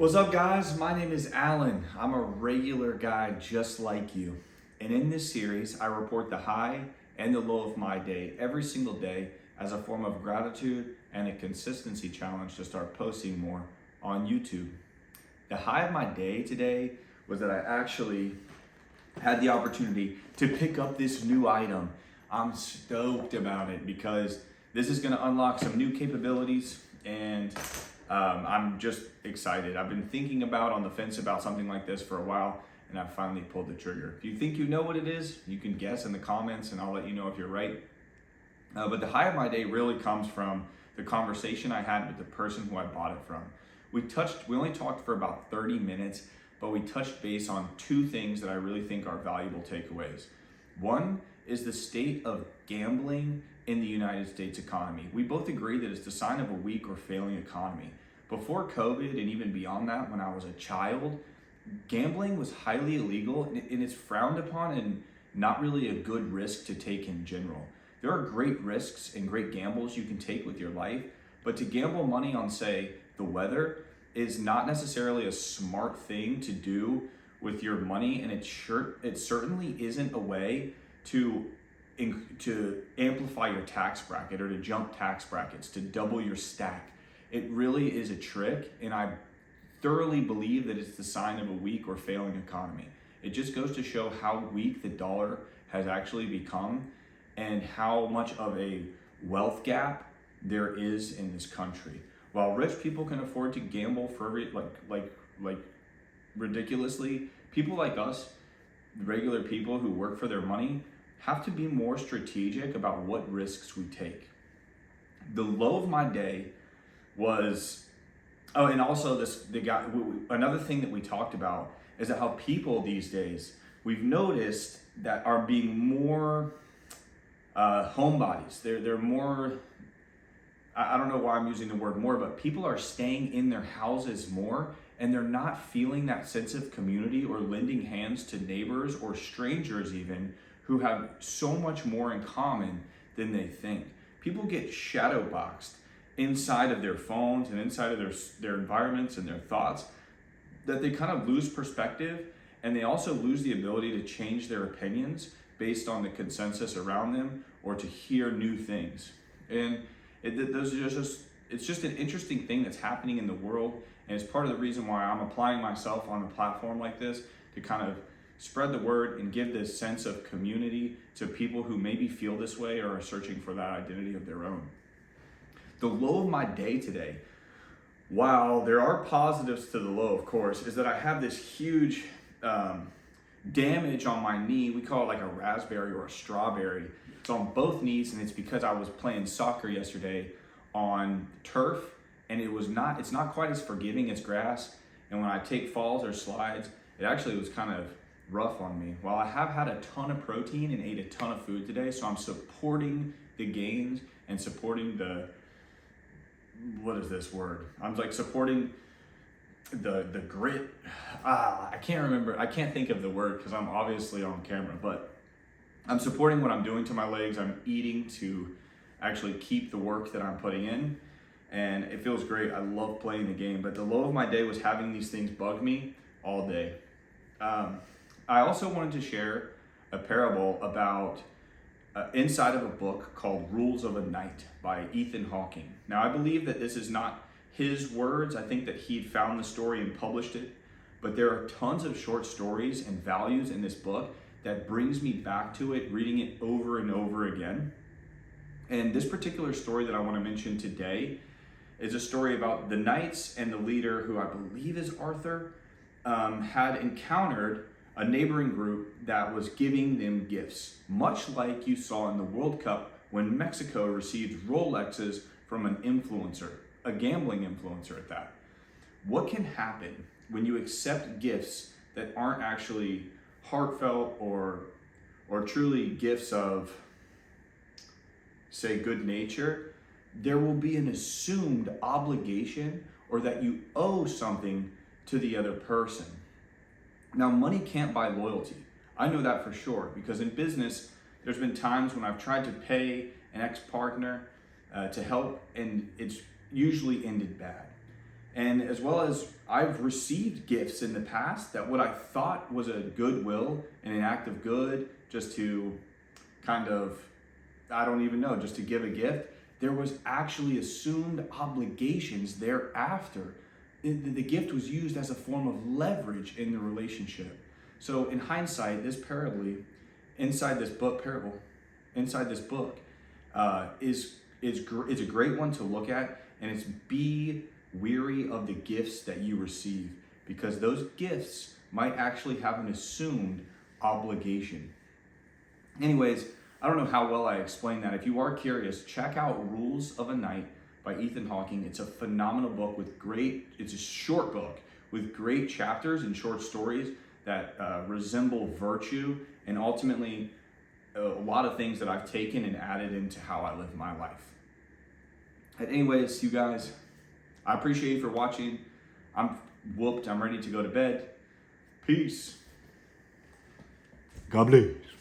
What's up, guys? My name is Alan. I'm a regular guy just like you. And in this series, I report the high and the low of my day every single day as a form of gratitude and a consistency challenge to start posting more on YouTube. The high of my day today was that I actually had the opportunity to pick up this new item. I'm stoked about it because this is going to unlock some new capabilities and I'm just excited. I've been thinking on the fence about something like this for a while, and I finally pulled the trigger. If you think you know what it is, you can guess in the comments and I'll let you know if you're right. But the high of my day really comes from the conversation I had with the person who I bought it from. We only talked for about 30 minutes, but we touched base on two things that I really think are valuable takeaways. One is the state of gambling in the United States economy. We both agree that it's the sign of a weak or failing economy. Before COVID and even beyond that, when I was a child, gambling was highly illegal and it's frowned upon and not really a good risk to take in general. There are great risks and great gambles you can take with your life, but to gamble money on, say, the weather is not necessarily a smart thing to do with your money, and it certainly isn't a way to amplify your tax bracket or to jump tax brackets, to double your stack. It really is a trick, and I thoroughly believe that it's the sign of a weak or failing economy. It just goes to show how weak the dollar has actually become and how much of a wealth gap there is in this country. While rich people can afford to gamble for ridiculously, people like us, regular people who work for their money, have to be more strategic about what risks we take. The low of my day was, and also another thing that we talked about is that how people these days, we've noticed that are being more homebodies. They're more, I don't know why I'm using the word more, but people are staying in their houses more and they're not feeling that sense of community or lending hands to neighbors or strangers even who have so much more in common than they think. People get shadow boxed inside of their phones and inside of their environments and their thoughts that they kind of lose perspective, and they also lose the ability to change their opinions based on the consensus around them or to hear new things. And it's just an interesting thing that's happening in the world, and it's part of the reason why I'm applying myself on a platform like this to kind of spread the word and give this sense of community to people who maybe feel this way or are searching for that identity of their own. The low of my day today, while there are positives to the low, of course, is that I have this huge damage on my knee. We call it like a raspberry or a strawberry. It's on both knees, and it's because I was playing soccer yesterday on turf, and it's not quite as forgiving as grass. And when I take falls or slides, it actually was kind of rough on me. While I have had a ton of protein and ate a ton of food today, so I'm supporting the gains and supporting what is this word? I'm like supporting the grit. I can't think of the word because I'm obviously on camera, but I'm supporting what I'm doing to my legs. I'm eating to actually keep the work that I'm putting in, and it feels great. I love playing the game, but the low of my day was having these things bug me all day. I also wanted to share a parable about inside of a book called Rules of a Knight by Ethan Hawking. Now, I believe that this is not his words. I think that he'd found the story and published it, but there are tons of short stories and values in this book that brings me back to it, reading it over and over again. And this particular story that I want to mention today is a story about the knights and the leader, who I believe is Arthur, had encountered a neighboring group that was giving them gifts, much like you saw in the World Cup when Mexico received Rolexes from an influencer, a gambling influencer at that. What can happen when you accept gifts that aren't actually heartfelt or truly gifts of, say, good nature? There will be an assumed obligation or that you owe something to the other person. Now, money can't buy loyalty. I know that for sure, because in business, there's been times when I've tried to pay an ex-partner to help, and it's usually ended bad. And as well as I've received gifts in the past that what I thought was a goodwill and an act of good, just to kind of, I don't even know, just to give a gift, there was actually assumed obligations thereafter. The gift was used as a form of leverage in the relationship. So in hindsight, this parable inside this book is a great one to look at, and it's be weary of the gifts that you receive, because those gifts might actually have an assumed obligation. Anyways, I don't know how well I explained that. If you are curious, check out Rules of a Knight by Ethan Hawking. It's a phenomenal book it's a short book with great chapters and short stories that resemble virtue, and ultimately a lot of things that I've taken and added into how I live my life. But anyways, you guys, I appreciate you for watching. I'm whooped. I'm ready to go to bed. Peace. God bless.